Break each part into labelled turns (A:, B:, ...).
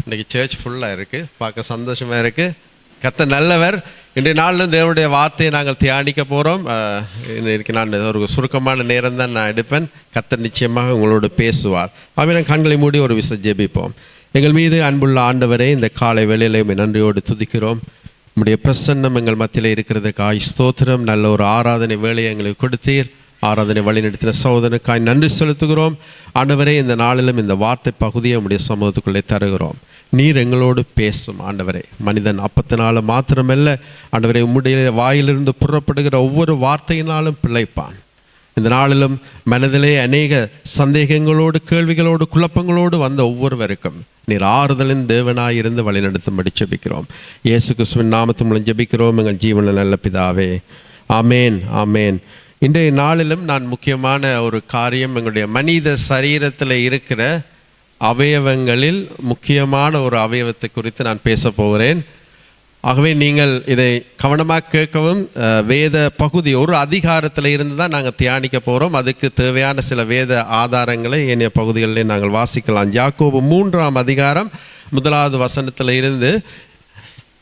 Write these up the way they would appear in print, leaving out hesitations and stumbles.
A: இன்றைக்கி சர்ச் ஃபுல்லாக இருக்குது, பார்க்க சந்தோஷமாக இருக்குது. கர்த்தர் நல்லவர். இன்றைய நாளிலும் தேவனுடைய வார்த்தையை நாங்கள் தியானிக்க போகிறோம். இன்றைக்கு நான் ஒரு சுருக்கமான நேரம் தான் நான் எடுப்பேன். கர்த்தர் நிச்சயமாக உங்களோடு பேசுவார். அவன் கண்களை மூடி ஒரு விசை ஜெபிப்போம். எங்கள் மீது அன்புள்ள ஆண்டவரே, இந்த காலை வேளையிலே நன்றியோடு துதிக்கிறோம். நம்முடைய பிரசன்னம் எங்கள் மத்தியில் இருக்கிறதுக்காய் ஸ்தோத்திரம். நல்ல ஒரு ஆராதனை வேலையை எங்களுக்கு கொடுத்தீர். ஆராதனை வழிநடத்தின சகோதரனுக்காய் நன்றி செலுத்துகிறோம். ஆண்டவரே, இந்த நாளிலும் இந்த வார்த்தை பகுதியை நம்முடைய சமூகத்துக்குள்ளே தருகிறோம். நீர் எங்களோடு பேசும் ஆண்டவரே. மனிதன் அப்பத்தினால மாத்திரமல்ல ஆண்டவரே, உம்முடைய வாயிலிருந்து புறப்படுகிற ஒவ்வொரு வார்த்தையினாலும் பிழைப்பான். இந்த நாளிலும் மனதிலே அநேக சந்தேகங்களோடு, கேள்விகளோடு, குழப்பங்களோடு வந்த ஒவ்வொருவருக்கும் நீர் ஆறுதலின் தேவனாய் இருந்து வழிநடத்தும்படி ஜெபிக்கிறோம். இயேசு கிறிஸ்துவின் நாமத்தின் மூலம் ஜெபிக்கிறோம் எங்கள் ஜீவனில் நல்ல பிதாவே, ஆமேன், ஆமேன். இன்றைய நாளிலும் நான் முக்கியமான ஒரு காரியம், எங்களுடைய மனித சரீரத்தில் இருக்கிற அவயவங்களில் முக்கியமான ஒரு அவயவத்தை குறித்து நான் பேச போகிறேன். ஆகவே நீங்கள் இதை கவனமாக கேட்கவும். வேத பகுதி ஒரு அதிகாரத்தில் இருந்து தான் நாங்கள் தியானிக்க போகிறோம். அதுக்கு தேவையான சில வேத ஆதாரங்களை ஏனைய பகுதிகளில் நாங்கள் வாசிக்கலாம். யாக்கோபு 3ஆம் அதிகாரம் 1வது வசனத்தில் இருந்து.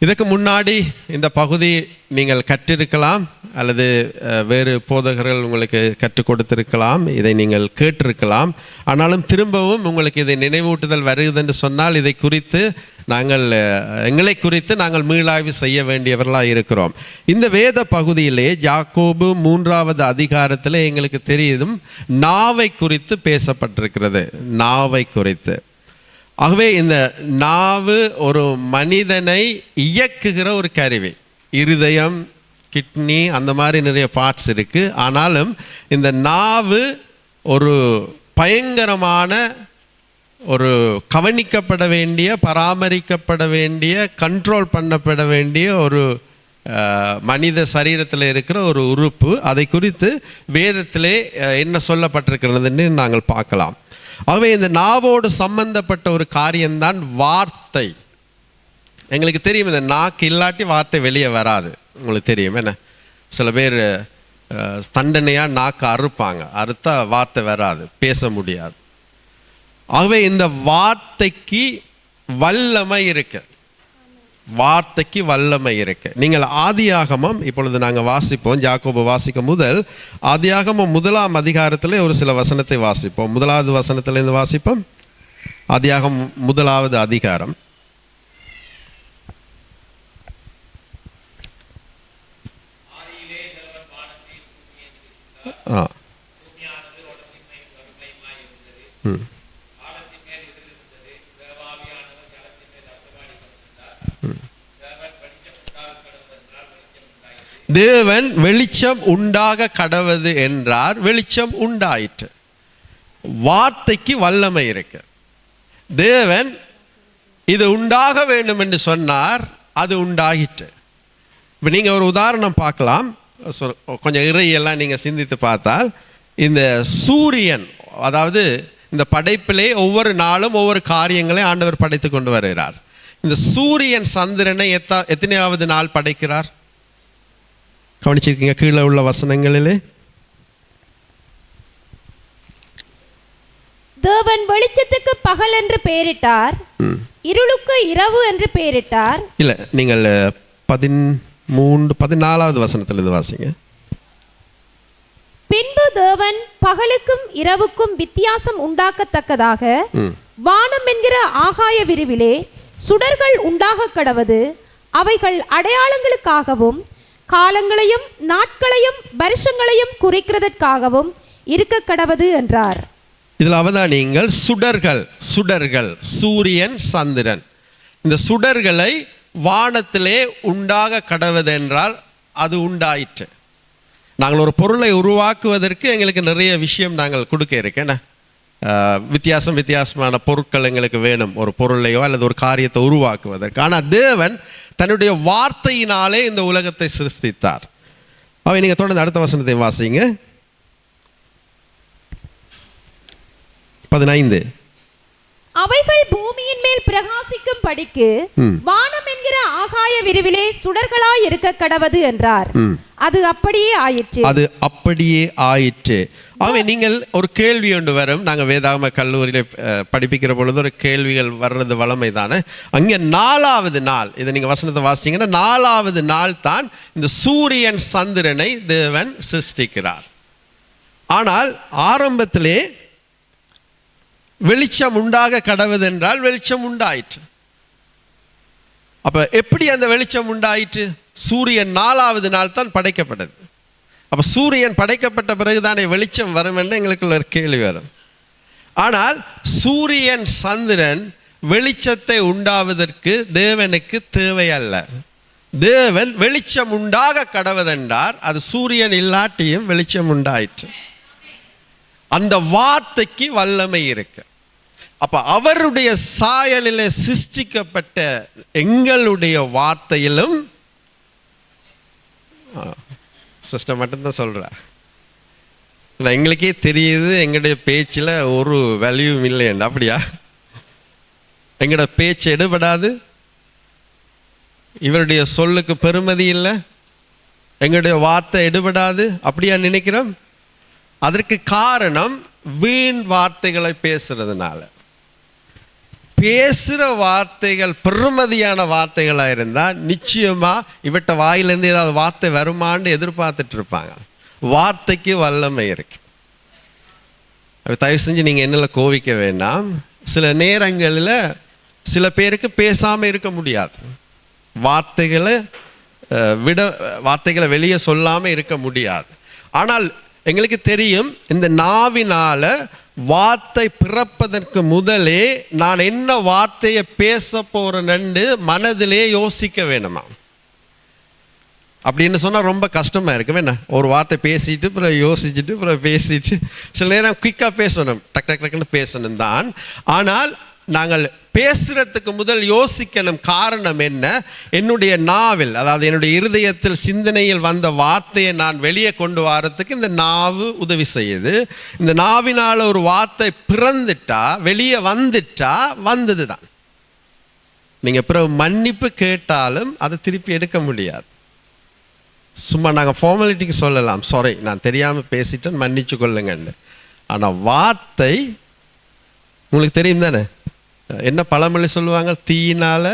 A: இதுக்கு முன்னாடி இந்த பகுதி நீங்கள் கற்றிருக்கலாம் அல்லது வேறு போதகர்கள் உங்களுக்கு கற்றுக் கொடுத்திருக்கலாம், இதை நீங்கள் கேட்டிருக்கலாம். ஆனாலும் திரும்பவும் உங்களுக்கு இதை நினைவூட்டுதல் வருகிறது என்று சொன்னால் இதை குறித்து எங்களை குறித்து நாங்கள் மீளாய்வு செய்ய வேண்டியவர்களாக இருக்கிறோம். இந்த வேத பகுதியிலே யாக்கோபு 3வது அதிகாரத்தில் எங்களுக்கு தெரியும் நாவை குறித்து பேசப்பட்டிருக்கிறது. நாவை குறித்து. ஆகவே இந்த நாவு ஒரு மனிதனை இயக்குகிற ஒரு கருவி. இருதயம், கிட்னி, அந்த மாதிரி நிறைய பார்ட்ஸ் இருக்குது. ஆனாலும் இந்த நாவு ஒரு பயங்கரமான ஒரு கவனிக்கப்பட வேண்டிய, பராமரிக்கப்பட வேண்டிய, கண்ட்ரோல் பண்ணப்பட வேண்டிய ஒரு மனித சரீரத்தில் இருக்கிற ஒரு உறுப்பு. அதை குறித்து வேதத்திலே என்ன சொல்லப்பட்டிருக்கிறதுன்னு நாங்கள் பார்க்கலாம். ஆகவே இந்த நாவோடு சம்பந்தப்பட்ட ஒரு காரியம்தான் வார்த்தை. எங்களுக்கு தெரியும், இந்த நாக்கு இல்லாட்டி வார்த்தை வெளியே வராது. உங்களுக்கு தெரியும் என்ன, சில பேர் தண்டனையாக நாக்கு அறுப்பாங்க, அறுத்தா வார்த்தை வராது, பேச முடியாது. ஆகவே இந்த வார்த்தைக்கு வல்லமை இருக்கு. வார்த்தைக்கு வல்லமை இருக்கு. நீங்கள் ஆதியாகமம் இப்பொழுது நாங்கள் வாசிப்போம். யாக்கோபு வாசிக்கும் முதல் ஆதியாகமம் 1ஆம் அதிகாரத்தில் ஒரு சில வசனத்தை வாசிப்போம். 1வது வசனத்திலிருந்து வாசிப்போம். ஆதியாகமம் 1வது அதிகாரம். தேவன் வெளிச்சம் உண்டாக கடவது என்றார், வெளிச்சம் உண்டாயிற்று. வார்த்தைக்கு வல்லமை இருக்கு. தேவன் இது உண்டாக வேண்டும் என்று சொன்னார், அது உண்டாயிற்று. இப்போ நீங்கள் ஒரு உதாரணம் பார்க்கலாம். கொஞ்சம் இறையெல்லாம் நீங்கள் சிந்தித்து பார்த்தால், இந்த சூரியன், அதாவது இந்த படைப்பிலே ஒவ்வொரு நாளும் ஒவ்வொரு காரியங்களை ஆண்டவர் படைத்து கொண்டு வருகிறார். இந்த சூரியன் சந்திரனை எத்தனையாவது நாள் படைக்கிறார்? கவனிச்சிருக்கீங்க கீழே உள்ள வசனங்களிலே?
B: தேவன் வெளிச்சத்துக்கு பகல் என்று பெயரிட்டார், இருளுக்கு இரவு என்று பெயரிட்டார்.
A: இல்ல, நீங்கள் 14வது வசனத்திலிருந்து வாசிங்க.
B: பின்பு தேவன் பகலுக்கும் இரவுக்கும் வித்தியாசம் உண்டாக்கத்தக்கதாக வானம் என்கிற ஆகாய விரிவிலே சுடர்கள் உண்டாக கடவது, அவைகள் அடையாளங்களுக்காகவும் காலங்களையும் நாட்களையும் வருஷங்களையும் குறிக்கிறதற்காகவும் இருக்க கடவது என்றார்.
A: இதில் அவதானியுங்கள், சுடர்கள், சுடர்கள், சூரியன், சந்திரன், இந்த சுடர்களை வானத்திலே உண்டாக கடவதென்றால் அது உண்டாயிற்று. நாங்கள் ஒரு பொருளை உருவாக்குவதற்கு எங்களுக்கு நிறைய விஷயம் நாங்கள் கொடுக்க இருக்கேன். வித்தியாசமான பொருட்கள் எங்களுக்கு வேணும், ஒரு பொருளையோ அல்லது ஒரு காரியத்தை உருவாக்குவதற்கு. ஆனால் தேவன் தன்னுடைய வார்த்தையினாலே இந்த உலகத்தை சிருஷ்டித்தார். அவை நீங்கள் தொடர்ந்து அடுத்த வசனத்தை வாசிங்க. 15.
B: அவைகள் பூமியின் மேல் பிரகாசிக்கும் படிக்கு வானம் என்கிற ஆகாய விரிவிலே சுடர்களாய் இருக்க கடவது என்றார். அது அப்படியே ஆயிற்று.
A: அது அப்படியே ஆயிற்று. ஆகவே நீங்கள் ஒரு கேள்வி ஒன்று வரும். நாங்கள் வேதாகம கல்லூரியில் படிப்பிக்கிற பொழுது ஒரு கேள்விகள் வர்றது வளமை தானே. அங்கே 4வது நாள், இதை நீங்கள் வசனத்தை வாசிங்கன்னா 4வது நாள் தான் இந்த சூரியன் சந்திரனை தேவன் சிருஷ்டிக்கிறார். ஆனால் ஆரம்பத்திலே வெளிச்சம் உண்டாக கடவுதென்றால் வெளிச்சம் உண்டாயிற்று. அப்போ எப்படி அந்த வெளிச்சம் உண்டாயிற்று? சூரியன் 4வது நாள் தான் படைக்கப்பட்டது. அப்போ சூரியன் படைக்கப்பட்ட பிறகுதானே வெளிச்சம் வரும் என்று எங்களுக்குள்ள ஒரு கேள்வி வரும். ஆனால் சூரியன் சந்திரன் வெளிச்சத்தை உண்டாவதற்கு தேவனுக்கு தேவையல்ல. தேவன் வெளிச்சம் உண்டாக கடவுதென்றார். அது சூரியன் இல்லாட்டியும் வெளிச்சம் உண்டாயிற்று. அந்த வார்த்தைக்கு வல்லமை இருக்கு. அப்ப அவருடைய சாயலில் சிருஷ்டிக்கப்பட்ட எங்களுடைய வார்த்தையிலும் சிஸ்டம் மட்டும்தான் சொல்கிறேன். எங்களுக்கே தெரியுது எங்களுடைய பேச்சில் ஒரு வேல்யூவும் இல்லைன்னு. அப்படியா? எங்களோட பேச்சு எடுபடாது, இவருடைய சொல்லுக்கு பெருமதி இல்லை, எங்களுடைய வார்த்தை எடுபடாது, அப்படியா நினைக்கிறோம்? அதற்கு காரணம் வீண் வார்த்தைகளை பேசுறதுனால. பேசுகிற வார்த்தைகள் பெருமதியான வார்த்தைகளாக இருந்தால் நிச்சயமாக இவட்ட வாயிலேருந்து ஏதாவது வார்த்தை வருமானு எதிர்பார்த்துட்டு இருப்பாங்க. வார்த்தைக்கு வல்லமை இருக்கு. தயவு செஞ்சு நீங்கள் என்னில் கோவிக்க வேண்டாம். சில நேரங்களில் சில பேருக்கு பேசாமல் இருக்க முடியாது. வார்த்தைகளை வெளியே சொல்லாமல் இருக்க முடியாது. ஆனால் எங்களுக்கு தெரியும், இந்த நாவினால் வார்த்தை பிறப்பதற்கு முதலே நான் என்ன வார்த்தையை பேச போறேன்னு மனதிலே யோசிக்க வேணுமா? அப்படின்னு சொன்னால் ரொம்ப கஷ்டமாக இருக்கும். என்ன, ஒரு வார்த்தை பேசிட்டு அப்புறம் யோசிச்சுட்டு அப்புறம் பேசிட்டு சில நேரம் குயிக்காக பேசணும், டக் டக் டக்குன்னு பேசணும் தான். ஆனால் நாங்கள் பேசுறதுக்கு முதல் யோசிக்கணும். காரணம் என்ன? என்னுடைய நாவில், அதாவது என்னுடைய இருதயத்தில் சிந்தனையில் வந்த வார்த்தையை நான் வெளியே கொண்டு வரத்துக்கு இந்த நாவு உதவி செய்யுது. இந்த நாவினால் ஒரு வார்த்தை பிறந்துட்டா, வெளியே வந்துட்டா வந்தது தான். நீங்கள் பிறகு மன்னிப்பு கேட்டாலும் அதை திருப்பி எடுக்க முடியாது. சும்மா நாங்கள் ஃபார்மாலிட்டிக்கு சொல்லலாம், சாரி நான் தெரியாமல் பேசிட்டேன் மன்னிச்சு கொள்ளுங்கன்னு. ஆனால் வார்த்தை உங்களுக்கு தெரியும் தானே, என்ன பழமொழி சொல்லுவாங்க? தீயினால்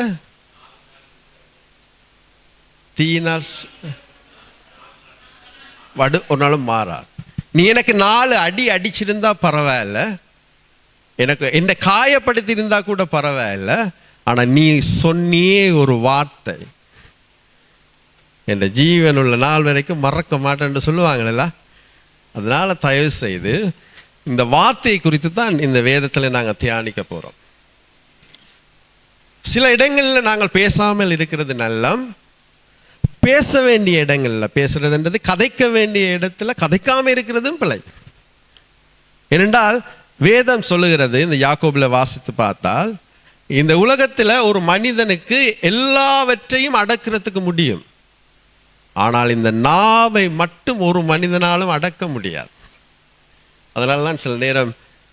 A: வடு ஒரு நாளும் மாறாது. நீ எனக்கு 4 அடி அடிச்சிருந்தா பரவாயில்ல, எனக்கு என்ன காயப்படுத்தி இருந்தா கூட பரவாயில்ல, ஆனால் நீ சொன்னியே ஒரு வார்த்தை என் ஜீவன் உள்ள நாள் வரைக்கும் மறக்க மாட்டேன்னு சொல்லுவாங்களா. அதனால தயவு செய்து இந்த வார்த்தையை குறித்து தான் இந்த வேதத்தில் நாங்கள் தியானிக்க போகிறோம். சில இடங்களில் நாங்கள் பேசாமல் இருக்கிறது நல்லம், பேச வேண்டிய இடங்களில் பேசுறதுன்றது, கதைக்க வேண்டிய இடத்துல கதைக்காமல் இருக்கிறதும் பிழை. ஏனென்றால் வேதம் சொல்லுகிறது, இந்த யாக்கோபில் வாசித்து பார்த்தால், இந்த உலகத்தில் ஒரு மனிதனுக்கு எல்லாவற்றையும் அடக்கிறதுக்கு முடியும், ஆனால் இந்த நாவை மட்டும் ஒரு மனிதனாலும் அடக்க முடியாது. அதனால தான் சில நேரம்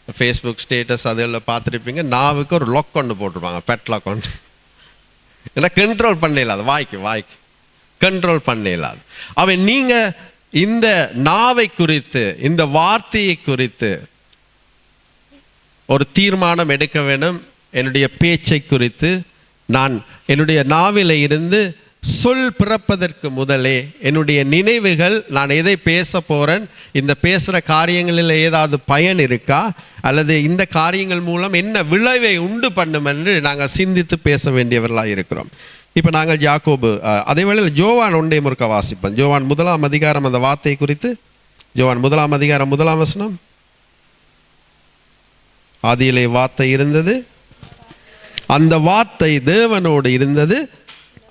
A: ஃபேஸ்புக் ஸ்டேட்டஸ் அதெல்லாம் பார்த்துருப்பீங்க, நாவுக்கு ஒரு லாக் ஒன்று போட்டிருப்பாங்க, பெட் லாக் ஒன்று. ஏன்னா கண்ட்ரோல் பண்ண இல்லாது, வாய்க்கு கண்ட்ரோல் பண்ண இல்லாது. அவன் நீங்கள் இந்த நாவை குறித்து, இந்த வார்த்தையை குறித்து ஒரு தீர்மானம் எடுக்க வேணும். என்னுடைய பேச்சை குறித்து நான் என்னுடைய நாவில இருந்து சொல் பிறப்பதற்கு முதலே என்னுடைய நினைவுகள், நான் எதை பேச போகிறேன், இந்த பேசுகிற காரியங்களில் ஏதாவது பயன் இருக்கா, அல்லது இந்த காரியங்கள் மூலம் என்ன விளைவை உண்டு பண்ணும் என்று நாங்கள் சிந்தித்து பேச வேண்டியவர்களாக இருக்கிறோம். இப்போ நாங்கள் யாக்கோபு, அதே வேளையில் ஜோவான் 1 முறுக்க வாசிப்போம். ஜோவான் 1 அதிகாரம், அந்த வார்த்தையை குறித்து. ஜோவான் 1 அதிகாரம் 1 வசனம். ஆதியிலே வார்த்தை இருந்தது, அந்த வார்த்தை தேவனோடு இருந்தது,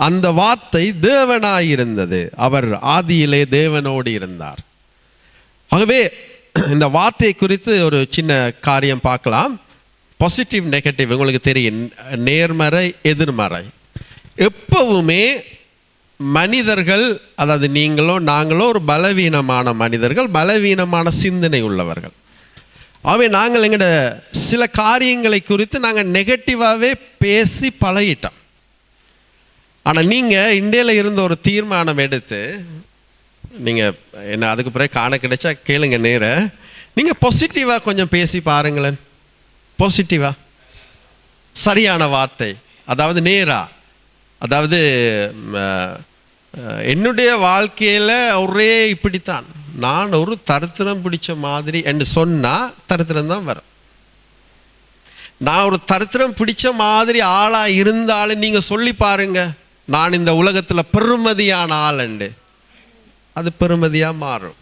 A: அந்த வார்த்தை தேவனாயிருந்தது, அவர் ஆதியிலே தேவனோடு இருந்தார். ஆகவே இந்த வார்த்தையை குறித்து ஒரு சின்ன காரியம் பார்க்கலாம். பாசிட்டிவ் நெகட்டிவ் உங்களுக்கு தெரியும், நேர்மறை எதிர்மறை. எப்பவுமே மனிதர்கள், அதாவது நீங்களோ நாங்களோ ஒரு பலவீனமான மனிதர்கள், பலவீனமான சிந்தனை உள்ளவர்கள். ஆகவே நாங்கள் எங்களோட சில காரியங்களை குறித்து நாங்கள் நெகட்டிவாகவே பேசி பழகிட்டோம். ஆனால் நீங்கள் இந்தியாவில் இருந்த ஒரு தீர்மானம் எடுத்து, நீங்கள் என்ன அதுக்கு பிறகு காண கிடைச்சா கேளுங்க நேர, நீங்கள் பாசிட்டிவாக கொஞ்சம் பேசி பாருங்களேன். பாசிட்டிவா, சரியான வார்த்தை, அதாவது நேரா, அதாவது என்னுடைய வாழ்க்கையில் ஒரே இப்படித்தான், நான் ஒரு தரித்திரம் பிடிச்ச மாதிரி என்று சொன்னால் தரித்திரம் தான் வரும். நான் ஒரு தரித்திரம் பிடிச்ச மாதிரி ஆளாக இருந்தாலும் நீங்கள் சொல்லி பாருங்க, நான் இந்த உலகத்தில் பெருமதியான ஆளுண்டு, அது பெருமதியாக மாறும்.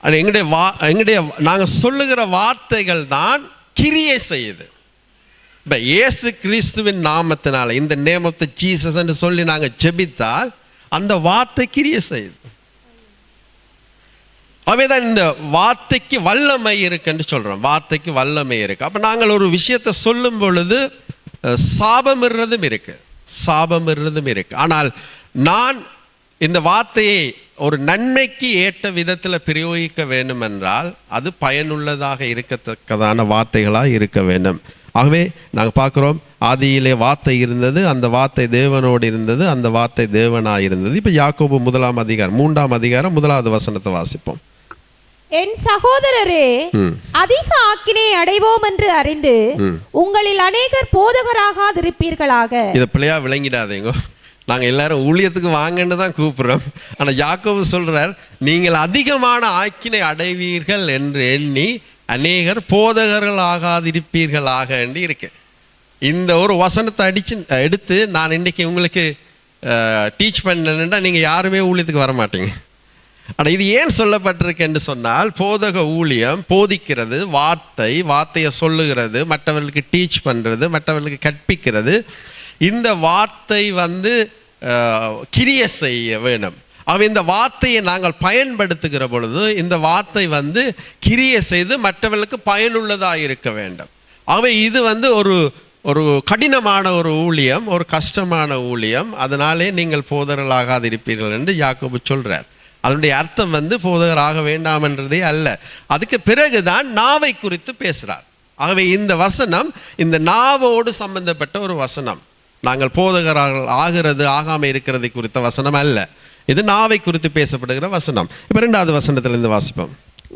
A: அது எங்களுடைய நாங்கள் சொல்லுகிற வார்த்தைகள் தான் கிரியை செய்யுது. இப்போ இயேசு கிறிஸ்துவின் நாமத்தினால, இந்த நேம் ஆஃப் த ஜீசஸ் என்று சொல்லி நாங்கள் ஜெபித்தால் அந்த வார்த்தை கிரியை செய்யுது. அவைதான் இந்த வார்த்தைக்கு வல்லமை இருக்குன்னு சொல்கிறோம். வார்த்தைக்கு வல்லமை இருக்குது. அப்போ நாங்கள் ஒரு விஷயத்தை சொல்லும் பொழுது சாபம் இருறதும் இருக்குது, சாபம் இருறதும் இருக்குது. ஆனால் நான் இந்த வார்த்தையை ஒரு நன்மைக்கு ஏற்ற விதத்தில் பிரயோகிக்க வேண்டும் என்றால் அது பயனுள்ளதாக இருக்கத்தக்கதான வார்த்தைகளாக இருக்க வேண்டும். ஆகவே நாங்கள் பார்க்குறோம், ஆதியிலே வார்த்தை இருந்தது, அந்த வார்த்தை தேவனோடு இருந்தது, அந்த வார்த்தை தேவனாக இருந்தது. இப்போ யாக்கோபு 1 அதிகாரம் 3 அதிகாரம் 1வது வசனத்தை வாசிப்போம்.
B: என் சகோதரரே, அதிக ஆக்கினை அடைவோம் என்று அறிந்து உங்களில் அநேகர் போதகராகாதிருப்பீர்களாக. இதை
A: பிள்ளையா விளங்கிடாதீங்க. நாங்கள் எல்லாரும் ஊழியத்துக்கு வாங்கன்னு தான் கூப்பிட்றோம். ஆனால் யாக்கோபு சொல்கிறார், நீங்கள் அதிகமான ஆக்கினை அடைவீர்கள் என்று எண்ணி அநேகர் போதகர்கள் ஆகாதிருப்பீர்களாக என்று இருக்கு. இந்த ஒரு வசனத்தை எடுத்து நான் இன்றைக்கி உங்களுக்கு டீச் பண்ணேன்னா நீங்கள் யாருமே ஊழியத்துக்கு வர மாட்டீங்க. ஆனால் இது ஏன் சொல்லப்பட்டிருக்கு என்று சொன்னால், போதக ஊழியம் போதிக்கிறது, வார்த்தையை சொல்லுகிறது, மற்றவர்களுக்கு டீச் பண்ணுறது, மற்றவர்களுக்கு கற்பிக்கிறது. இந்த வார்த்தை கிரியை செய்ய வேணும். இந்த வார்த்தையை நாங்கள் பயன்படுத்துகிற பொழுது இந்த வார்த்தை கிரியை செய்து மற்றவர்களுக்கு பயனுள்ளதாக இருக்க வேண்டும். இது ஒரு கடினமான ஒரு ஊழியம், ஒரு கஷ்டமான ஊழியம். அதனாலே நீங்கள் போதகர்களாகாது இருப்பீர்கள் என்று யாக்கோபு சொல்கிறார். அதனுடைய அர்த்தம் போதகராக வேண்டாம் என்றதே அல்ல. அதுக்கு பிறகுதான் நாவை குறித்து பேசுகிறார். ஆகவே இந்த வசனம் இந்த நாவோடு சம்பந்தப்பட்ட ஒரு வசனம். நாங்கள் போதகராக ஆகிறது ஆகாமல் இருக்கிறதை குறித்த வசனம் அல்ல, இது நாவை குறித்து பேசப்படுகிற வசனம். இப்போ 2வது வசனத்திலிருந்து வாசிப்போம்.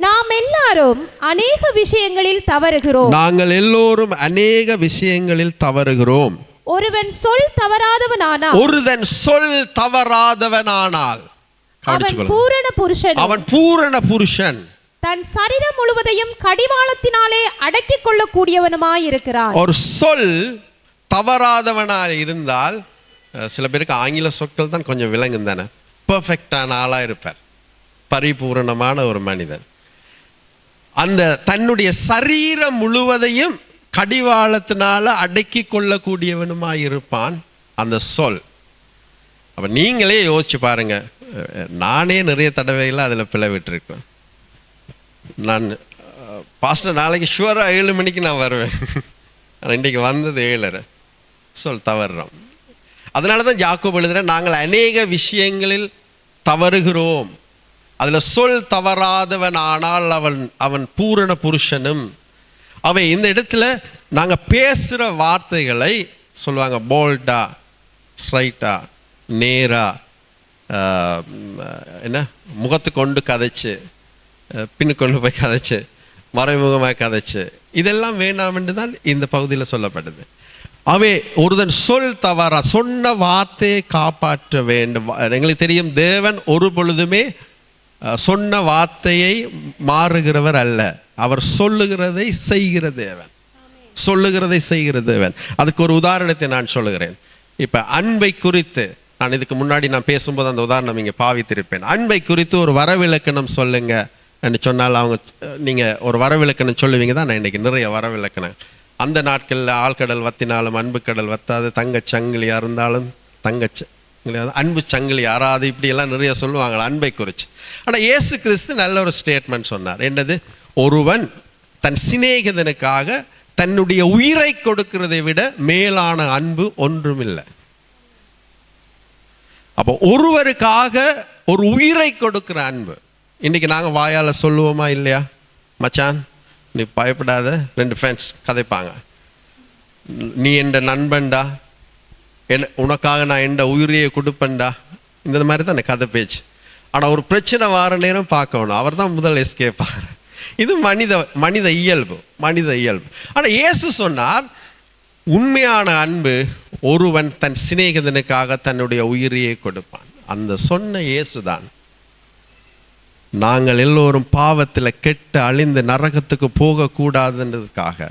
B: நாம் எல்லாரும் அநேக விஷயங்களில் தவறுகிறோம்.
A: நாங்கள் எல்லோரும் அநேக விஷயங்களில் தவறுகிறோம்.
B: ஒருவன் சொல் தவறாதவனானால் அவன் பூரண புருஷன், தன் சரீரம் முழுவதையும் கடிவாளத்தினாலே அடக்கிக் கொள்ளக்கூடியவனுமாய் இருக்கிறான்.
A: ஒரு சொல் தவறாதவனாக இருந்தால், சில பேருக்கு ஆங்கில சொற்கள் தான் கொஞ்சம் விளங்கும் தானே, பர்ஃபெக்டான ஆளாக இருப்பார், பரிபூரணமான ஒரு மனிதன். அந்த தன்னுடைய சரீரம் முழுவதையும் கடிவாளத்தினால அடக்கி கொள்ளக்கூடியவனுமாய் இருப்பான் அந்த சொல். அப்போ நீங்களே யோசிச்சு பாருங்க, நானே நிறைய தடவையில் அதில் பிளவிட்டிருக்கேன். நான் பாஸ்டர் நாளைக்கு ஷுவராக 7 மணிக்கு நான் வருவேன், ஆனால் இன்றைக்கு வந்தது 7:30, சொல் தவறுறோம். அதனால தான் யாக்கோபு எழுதுகிறேன், நாங்கள் அநேக விஷயங்களில் தவறுகிறோம். அதில் சொல் தவறாதவன் ஆனால் அவன் பூரண புருஷனும். இந்த இடத்துல நாங்கள் பேசுகிற வார்த்தைகளை சொல்லுவாங்க, போல்டா, ஸ்ட்ரைட்டா, நேரா, என்ன முகத்து கொண்டு கதைச்சு, பின்னு கொண்டு போய் கதைச்சு, மறைமுகமாக கதைச்சு, இதெல்லாம் வேண்டாம் என்று தான் இந்த பகுதியில் சொல்லப்படுது. ஒருதன் சொல் தவறா, சொன்ன வார்த்தையை காப்பாற்ற வேண்டும். எங்களுக்கு தெரியும், தேவன் ஒரு பொழுதுமே சொன்ன வார்த்தையை மாறுகிறவர் அல்ல, அவர் சொல்லுகிறதை செய்கிற தேவன், சொல்லுகிறதை செய்கிற தேவன். அதுக்கு ஒரு உதாரணத்தை நான் சொல்லுகிறேன். இப்போ அன்பை குறித்து நான் இதுக்கு முன்னாடி நான் பேசும்போது அந்த உதாரணம் இங்கே பாவித்திருப்பேன். அன்பை குறித்து ஒரு வரவிலக்கணம் சொல்லுங்க என்று சொன்னால் நீங்கள் ஒரு வரவிலக்கணம் சொல்லுவீங்க தான். நான் இன்றைக்கி நிறைய வரவிலக்கணம், அந்த நாட்களில் ஆழ்கடல் வத்தினாலும் அன்பு கடல் வத்தாது, தங்கச் சங்கிலியாக இருந்தாலும் அன்பு சங்கிலி யாராது, இப்படியெல்லாம் நிறைய சொல்லுவாங்க அன்பை குறித்து. ஆனால் இயேசு கிறிஸ்து நல்ல ஒரு ஸ்டேட்மெண்ட் சொன்னார். என்னது? ஒருவன் தன் சிநேகிதனுக்காக தன்னுடைய உயிரை கொடுக்கிறதை விட மேலான அன்பு ஒன்றுமில்லை. அப்போ ஒருவருக்காக ஒரு உயிரை கொடுக்கிற அன்பு. இன்றைக்கி நாங்கள் வாயால் சொல்லுவோமா இல்லையா? மச்சான் நீ பயப்படாத, 2 ஃப்ரெண்ட்ஸ் கதைப்பாங்க, நீ என்ற நண்பன்டா, உனக்காக நான் எந்த உயிரையை கொடுப்பேன்டா, இந்த மாதிரி தான் கதை பேச்சு. ஆனால் ஒரு பிரச்சனை வார நேரம் பார்க்கணும், அவர் தான் முதல் எஸ்கேப் ஆகிறார். இது மனித இயல்பு. ஆனால் இயேசு சொன்னார், உண்மையான அன்பு ஒருவன் தன் சிநேகிதனுக்காக தன்னுடைய உயிரையே கொடுப்பான். அந்த சொன்ன இயேசுதான் நாங்கள் எல்லோரும் பாவத்தில் கெட்டு அழிந்து நரகத்துக்கு போகக்கூடாதுன்றதுக்காக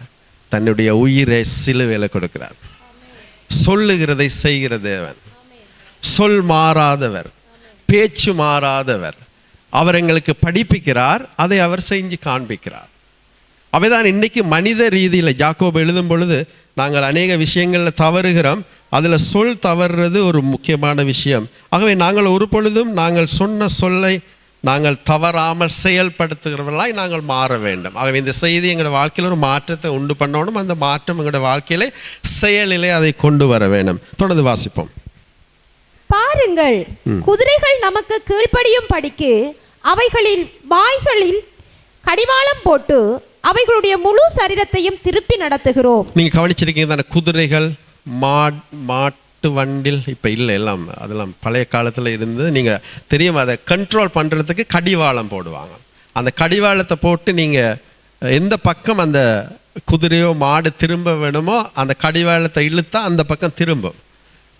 A: தன்னுடைய உயிரை சிலுவையில் கொடுக்கிறார். சொல்லுகிறதை செய்கிற தேவன், சொல் மாறாதவர், பேச்சு மாறாதவர். அவர் எங்களுக்கு படிப்பிக்கிறார், அதை அவர் செஞ்சு காண்பிக்கிறார். அவைதான் இன்னைக்கு மனித ரீதியில் யாக்கோபு எழுதும் பொழுது நாங்கள் அநேக விஷயங்களில் தவறுகிறோம். அதில் சொல் தவறுறது ஒரு முக்கியமான விஷயம். ஆகவே நாங்கள் ஒரு பொழுதும் நாங்கள் சொன்ன சொல்லை நாங்கள் தவறாமல் செயல்படுத்துகிறவர்களாய் நாங்கள் மாற வேண்டும். ஆகவே இந்த செய்தி எங்களோட வாழ்க்கையில் ஒரு மாற்றத்தை உண்டு பண்ணணும். அந்த மாற்றம் எங்களோட வாழ்க்கையிலே செயலிலே அதை கொண்டு வர வேண்டும். தொடர்ந்து வாசிப்போம்.
B: பாருங்கள், குதிரைகள் நமக்கு கீழ்ப்படியும் படிக்கு அவைகளின் வாய்களில் கடிவாளம் போட்டு அவைகளுடைய முழு சரீரத்தையும் திருப்பி நடத்துகிறோம்.
A: நீங்க கவனிச்சிருக்கீங்க தானே, குதிரைகள் மாட்டு வண்டில் இப்போ இல்லை, எல்லாம் அதெல்லாம் பழைய காலத்தில் இருந்து. நீங்கள் தெரியும், அதை கண்ட்ரோல் பண்ணுறதுக்கு கடிவாளம் போடுவாங்க. அந்த கடிவாளத்தை போட்டு நீங்கள் எந்த பக்கம் அந்த குதிரையோ மாடு திரும்ப வேணுமோ அந்த கடிவாளத்தை இழுத்தா அந்த பக்கம் திரும்பும்.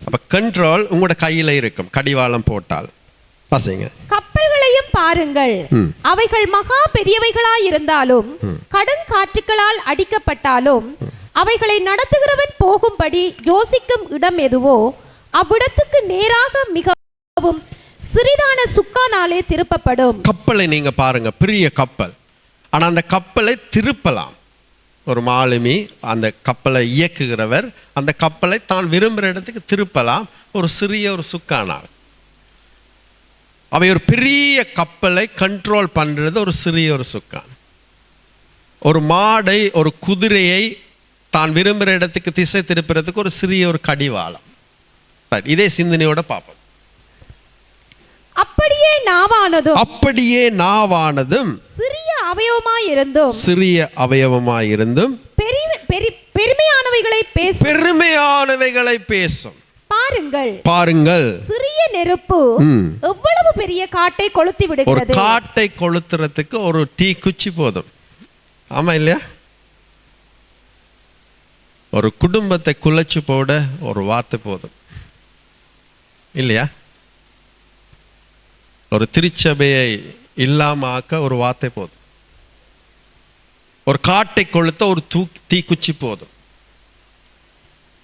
A: அப்போ கண்ட்ரோல் உங்களோட கையில் இருக்கும் கடிவாளம் போட்டால். வாசிங்க.
B: கப்பல்களையும் பாருங்கள், அவைகள் மகா பெரியவைகளாய் இருந்தாலும் கடுங்காற்றுகளால் அடிக்கப்பட்டாலும் அவைகளை நடத்துகிறவன் போகும்படி யோசிக்கும் இடம் எதுவோ அவ்விடத்துக்கு நேராக மிகவும் சிறிதான சுக்கானாலே திருப்பப்படும்.
A: கப்பலை நீங்க பாருங்க, பெரிய கப்பல். ஆனா அந்த கப்பலை திருப்பலாம். ஒரு மாலுமி, அந்த கப்பலை இயக்குகிறவர், அந்த கப்பலை தான் விரும்புகிற இடத்துக்கு திருப்பலாம் ஒரு சிறிய ஒரு சுக்கானால். அவை ஒரு பெரிய கப்பலை கண்ட்ரோல் பண்ணுறது ஒரு சிறிய ஒரு சுக்கான். ஒரு மாடை, ஒரு குதிரையை தான் விரும்புகிற இடத்துக்கு திசை திருப்புறதுக்கு ஒரு சிறிய ஒரு கடிவாளம். இதே சிந்தனையோட பார்ப்போம்.
B: அப்படியே நாவானதும்
A: சிறிய
B: அவயவமாயிருந்தும்
A: பெருமையானவைகளை பேசும்.
B: பாருங்கள், சிறிய நெருப்பு எவ்வளவு பெரிய காட்டை கொளுத்தி விடுகிறது.
A: ஒரு காட்டை கொளுத்துறதுக்கு ஒரு தீ குச்சி போதும். ஆமா இல்லையா? ஒரு குடும்பத்தை குலைச்சு போட ஒரு வார்த்தை போதும் இல்லையா? ஒரு திருச்சபையை இல்லாம ஆக்க ஒரு வார்த்தை போதும். ஒரு காட்டை கொளுத்த ஒரு தீக்குச்சி போதும்.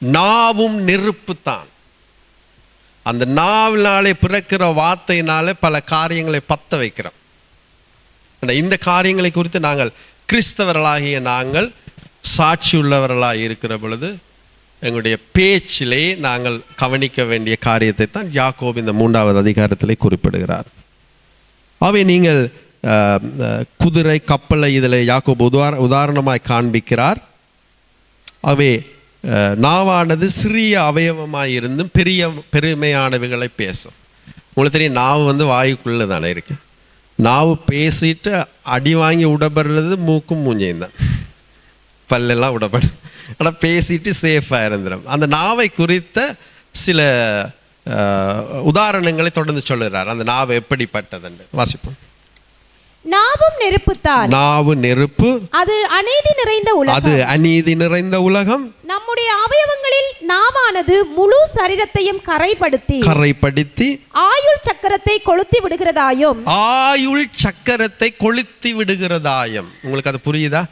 A: நாவும் நெருப்பு தான். அந்த நாவினாலே பிறக்கிற வார்த்தையினாலே பல காரியங்களை பத்த வைக்கிறோம். இந்த காரியங்களை குறித்து நாங்கள் கிறிஸ்தவர்களாகிய நாங்கள் சாட்சி உள்ளவர்களாக இருக்கிற பொழுது எங்களுடைய பேச்சிலே நாங்கள் கவனிக்க வேண்டிய காரியத்தை தான் யாக்கோபு இந்த 3வது அதிகாரத்திலே குறிப்பிடுகிறார். அவை நீங்கள் குதிரை, கப்பலை இதில் யாக்கோபு உதாரணமாய் காண்பிக்கிறார். அவை நாவானது சிறிய அவயவமாய் இருந்தும் பெருமையானவைகளை பேசும். உங்களுக்கு தெரியும், நாவு வாயுக்குள்ளே தானே இருக்கு. நாவு பேசிட்டு அடி வாங்கி உடப்படுறது மூக்கும் மூஞ்சையும் தான், பல்லெல்லாம் உடப்படும். ஆனால் பேசிட்டு சேஃபாக இருந்துடும். அந்த நாவை குறித்த சில உதாரணங்களை தொடர்ந்து சொல்லுகிறார். அந்த நாவு எப்படிப்பட்டது வாசிப்போம்.
B: நாவும் நெருப்புத்தான்.
A: நாவு நெருப்பு,
B: அது அநீதி
A: நிறைந்த உலகம்.
B: நம்முடைய அவயவங்களில் நாவானது முழு சரீரத்தையும் கரைப்படுத்தி ஆயுள் சக்கரத்தை கொளுத்தி விடுகிறதாயும். உங்களுக்கு அது புரியுதா?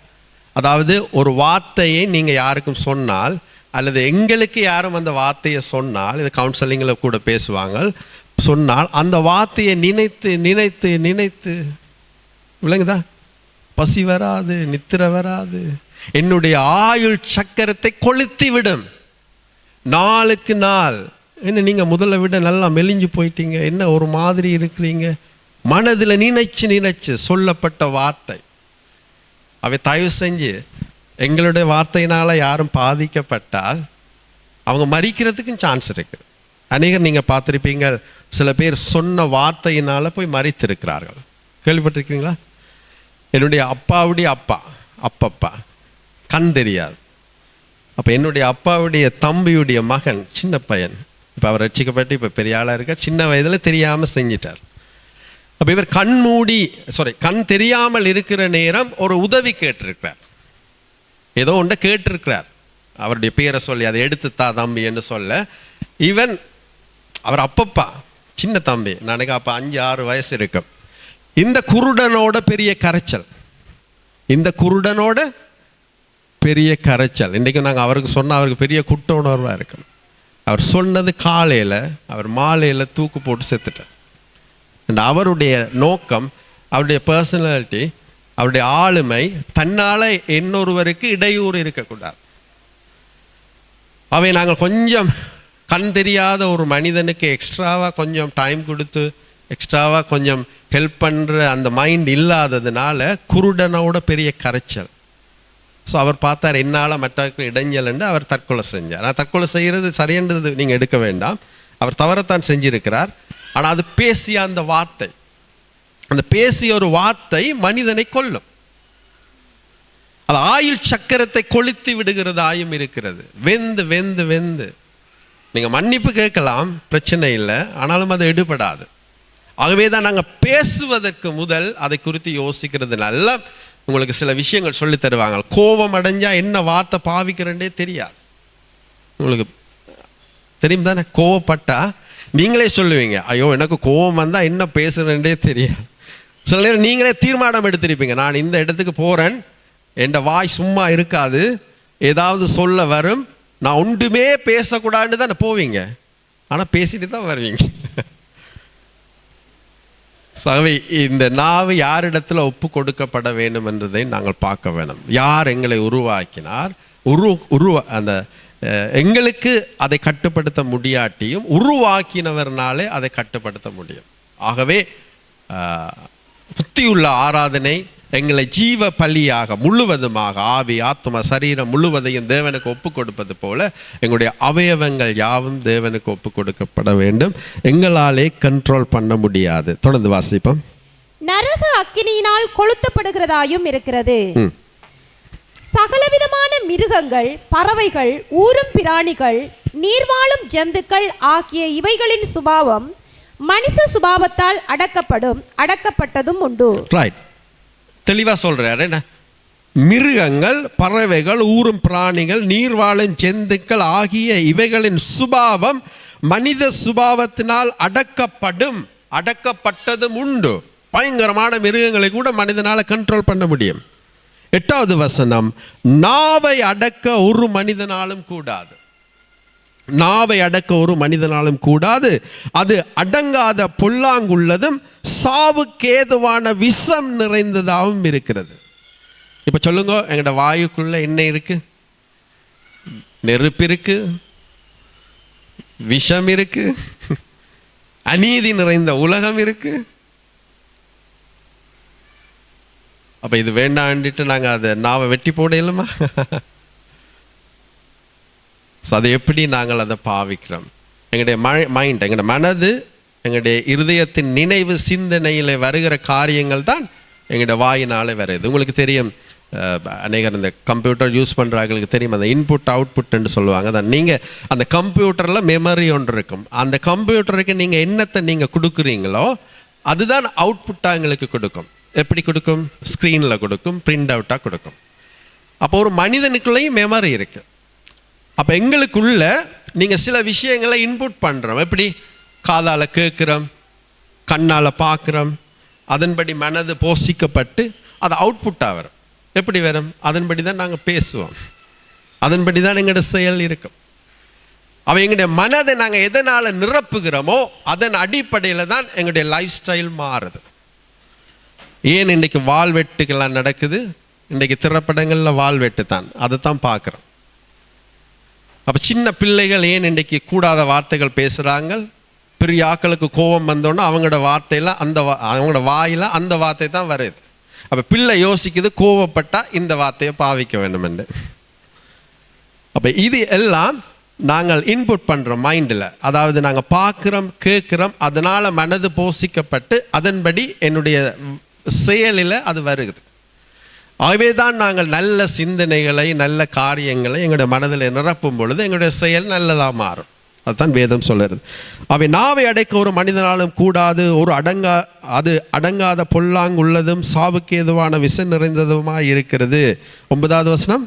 B: அதாவது ஒரு வார்த்தையை நீங்க யாருக்கும் சொன்னால், அல்லது எங்களுக்கு யாரும் அந்த வார்த்தையை சொன்னால், இது கவுன்சிலிங்கில் கூட பேசுவாங்க, சொன்னால் அந்த வார்த்தையை நினைத்து நினைத்து நினைத்து, விளங்குதா, பசி வராது, நித்திர வராது, என்னுடைய ஆயுள் சக்கரத்தை கொளுத்தி விடும். நாளுக்கு நாள் என்ன நீங்க முதல்ல விட நல்லா மெலிஞ்சு போயிட்டீங்க, என்ன ஒரு மாதிரி இருக்கிறீங்க, மனதில் நினைச்சு சொல்லப்பட்ட வார்த்தை. அவை தயவு செஞ்சு எங்களுடைய வார்த்தையினால யாரும் பாதிக்கப்பட்டால் அவங்க மறிக்கிறதுக்கும் சான்ஸ் இருக்கு. அநேகர் நீங்க பார்த்துருப்பீங்க, சில பேர் சொன்ன வார்த்தையினால போய் மறித்திருக்கிறார்கள். கேள்விப்பட்டிருக்கீங்களா? என்னுடைய அப்பாவுடைய அப்பா கண் தெரியாது. அப்போ என்னுடைய அப்பாவுடைய தம்பியுடைய மகன், சின்ன பையன், இப்போ அவர் ரட்சிக்கப்பட்டு இப்போ பெரிய ஆளாக இருக்கார், சின்ன வயதில் தெரியாமல் செஞ்சிட்டார். அப்போ இவர் கண் தெரியாமல் இருக்கிற நேரம் ஒரு உதவி கேட்டிருக்கிறார், ஏதோ ஒன்றை கேட்டிருக்கிறார். அவருடைய பேரை சொல்லி அதை எடுத்துத்தா தம்பி என்று சொல்ல, அவர் அப்பப்பா சின்ன தம்பி, எனக்கு அப்போ 5-6 வயசு இருக்கும். இந்த குருடனோட பெரிய கரைச்சல், இன்றைக்கு நாங்கள் அவருக்கு சொன்னால் அவருக்கு பெரிய குற்ற உணர்வாக இருக்கும். அவர் சொன்னது காலையில், அவர் மாலையில் தூக்கு போட்டு செத்துட்டார். அவருடைய நோக்கம், அவருடைய பர்சனாலிட்டி, அவருடைய ஆளுமை தன்னால் இன்னொருவருக்கு இடையூறு இருக்கக்கூடாது. அவை நாங்கள் கொஞ்சம் கண் தெரியாத ஒரு மனிதனுக்கு எக்ஸ்ட்ராவாக கொஞ்சம் டைம் கொடுத்து எக்ஸ்ட்ராவாக கொஞ்சம் ஹெல்ப் பண்ணுற அந்த மைண்ட் இல்லாததுனால குருடனோட பெரிய கரைச்சல். ஸோ அவர் பார்த்தார் என்னால் மற்றவருக்கு இடைஞ்சல், அவர் தற்கொலை செஞ்சார். ஆனால் தற்கொலை செய்கிறது சரியன்றது நீங்கள் எடுக்க வேண்டாம், அவர் தவறத்தான் செஞ்சிருக்கிறார். ஆனால் அது பேசிய அந்த வார்த்தை, அந்த பேசிய ஒரு வார்த்தை மனிதனை கொல்லும். அது ஆயுள் சக்கரத்தை கொளுத்தி விடுகிறதாயும் இருக்கிறது. வெந்து வெந்து வெந்து நீங்கள் மன்னிப்பு கேட்கலாம், பிரச்சனை இல்லை, ஆனாலும் அது எடுபடாது. ஆகவே தான் நாங்கள் பேசுவதற்கு முதல் அதை குறித்து யோசிக்கிறது. நல்லா உங்களுக்கு சில விஷயங்கள் சொல்லி தருவாங்க. கோபம் அடைஞ்சா என்ன வார்த்தை பாவிக்கிறேன்னே தெரியாது. உங்களுக்கு தெரியும் தானே, கோவப்பட்டா நீங்களே சொல்லுவீங்க, ஐயோ எனக்கு கோபம் வந்தால் என்ன பேசுகிறேன்னே தெரியாது. சில நேரம் நீங்களே தீர்மானம் எடுத்திருப்பீங்க, நான் இந்த இடத்துக்கு போகிறேன், என் வாய் சும்மா இருக்காது, ஏதாவது சொல்ல வரும், நான் ஒன்றுமே பேசக்கூடாதுன்னு தான் போவீங்க, ஆனால் பேசிட்டு தான் வருவீங்க. சகவே இந்த நாவு யாரிடத்தில் ஒப்பு கொடுக்கப்பட வேண்டும் என்றதை நாங்கள் பார்க்க வேணும். யார் எங்களை உருவாக்கினார், அந்த எங்களுக்கு அதை கட்டுப்படுத்த முடியாட்டியும் உருவாக்கினவர்னாலே அதை கட்டுப்படுத்த முடியும். ஆகவே புத்தியுள்ள ஆராதனை எங்களை ஜீவ பலியாக முழுவதுமாக ஆவி ஆத்மா சரீரம் முழுவதையும் தேவனுக்கு ஒப்பு கொடுப்பது போல எங்களுடைய அவயவங்கள் யாவும் தேவனுக்கு ஒப்பு கொடுக்கப்பட வேண்டும். எங்களாலே கண்ட்ரோல் பண்ண முடியாது. தொடர்ந்து வாசிப்போம்.
C: நரக அக்கினியினால் கொளுத்தப்படுகிறதாயும் இருக்கிறது. சகலவிதமான மிருகங்கள், பறவைகள், ஊரும் பிராணிகள், நீர்வாழும் ஜந்துக்கள் ஆகிய இவைகளின் சுபாவம் மனுஷ சுபாவத்தால் அடக்கப்பட்டதும் உண்டு.
B: ரைட், தெளிவா சொல்றாரு. மிருகங்கள், பறவைகள், ஊரும் பிராணிகள், நீர்வாழும் ஜந்துக்கள் ஆகிய இவைகளின் சுபாவம் மனித சுபாவத்தினால் அடக்கப்பட்டதும் உண்டு. பயங்கரமான மிருகங்களை கூட மனிதனால கண்ட்ரோல் பண்ண முடியும். 8வது வசனம், நாவை அடக்க ஒரு மனிதனாலும் கூடாது. நாவை அடக்க ஒரு மனிதனாலும் கூடாது, அது அடங்காத பொல்லாங்குள்ளதும் சாவுக்கேதுவான விஷம் நிறைந்ததாகவும் இருக்கிறது. இப்ப சொல்லுங்க, எங்கட வாயுக்குள்ள என்ன இருக்கு? நெருப்பு இருக்கு, விஷம் இருக்கு, அநீதி நிறைந்த உலகம் இருக்கு. அப்ப இது வேண்டாண்டிட்டு நாங்க அதை நாவை வெட்டி போடலுமா? அதை எப்படி நாங்கள் அதை பாவிக்கிறோம்? எங்களுடைய மைண்ட், எங்களுடைய மனது, எங்களுடைய இருதயத்தின் நினைவு சிந்தனையில் வருகிற காரியங்கள் தான் எங்களுடைய வாயினாலே வருது. உங்களுக்கு தெரியும், அநேகர் இந்த கம்ப்யூட்டர் யூஸ் பண்ணுறாங்களுக்கு தெரியும், அந்த இன்புட் அவுட்புட்ன்னு சொல்லுவாங்க. அதான் நீங்கள் அந்த கம்ப்யூட்டரில் மெமரி ஒன்று இருக்கும். அந்த கம்ப்யூட்டருக்கு நீங்கள் என்னத்தை நீங்கள் கொடுக்குறீங்களோ அதுதான் அவுட்புட்டாக எங்களுக்கு கொடுக்கும். எப்படி கொடுக்கும்? ஸ்க்ரீனில் கொடுக்கும், பிரிண்ட் அவுட்டாக கொடுக்கும். அப்போ ஒரு மனிதனுக்குள்ளேயும் மெமரி இருக்குது. அப்போ எங்களுக்குள்ள நீங்கள் சில விஷயங்களை இன்புட் பண்ணுறோம். எப்படி? காதால் கேட்குறோம், கண்ணால் பார்க்குறோம், அதன்படி மனது போஷிக்கப்பட்டு அது அவுட்புட்டாக வரும். எப்படி வரும்? அதன்படி தான் நாங்கள் பேசுவோம், அதன்படி தான் எங்களோட செயல் இருக்கும். அவ எங்களுடைய மனதை நாங்கள் எதனால் நிரப்புகிறோமோ அதன் அடிப்படையில் தான் எங்களுடைய லைஃப் ஸ்டைல் மாறுது. ஏன் இன்றைக்கு வாள்வெட்டுக்கெல்லாம் நடக்குது? இன்றைக்கு திரைப்படங்களில் வாள்வெட்டு தான், அதை தான் பார்க்குறோம். அப்போ சின்ன பிள்ளைகள் ஏன் இன்றைக்கு கூடாத வார்த்தைகள் பேசுகிறாங்க? பெரிய ஆக்களுக்கு கோபம் வந்தோன்னா அவங்களோட வார்த்தையில் அவங்களோட வாயில் அந்த வார்த்தை தான் வருது. அப்போ பிள்ளை யோசிக்குது, கோபப்பட்டால் இந்த வார்த்தையை பாவிக்க வேண்டும் என்று. அப்போ இது எல்லாம் நாங்கள் இன்புட் பண்ணுறோம் மைண்டில். அதாவது நாங்கள் பார்க்குறோம், கேட்குறோம், அதனால் மனது போஷிக்கப்பட்டு அதன்படி என்னுடைய செயலில் அது வருகிறது. ஆகவே தான் நாங்கள் நல்ல சிந்தனைகளை, நல்ல காரியங்களை எங்களுடைய மனதில் நிரப்பும் பொழுது எங்களுடைய செயல் நல்லதாக மாறும். அதுதான் வேதம் சொல்லுறது. அவை நாவை அடைக்க ஒரு மனிதனாலும் கூடாது, ஒரு அடங்காத பொல்லாங்குள்ளதும் சாவுக்கு ஏதுவான விஷ நிறைந்ததுமாய் இருக்கிறது. 9வது வசனம்,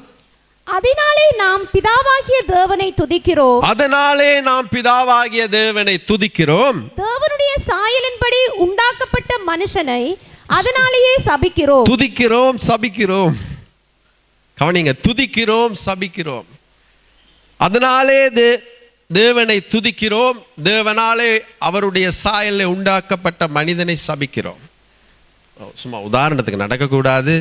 C: அதனாலே நாம் பிதாவாகிய தேவனை துதிக்கிறோம்.
B: அதனாலே நாம் பிதாவாகிய தேவனை துதிக்கிறோம்.
C: தேவனுடைய சாயலின்படி உண்டாக்கப்பட்ட மனுஷனை அதனாலேயே சபிக்கிறோம்.
B: துதிக்கிறோம், சபிக்கிறோம். கவனிங்க, துதிக்கிறோம், சபிக்கிறோம். அதனாலே தேவனை துதிக்கிறோம், தேவனாலே அவருடைய சாயலில் உண்டாக்கப்பட்ட மனிதனை சபிக்கிறோம். சும்மா உதாரணத்துக்கு நடக்கக்கூடாது.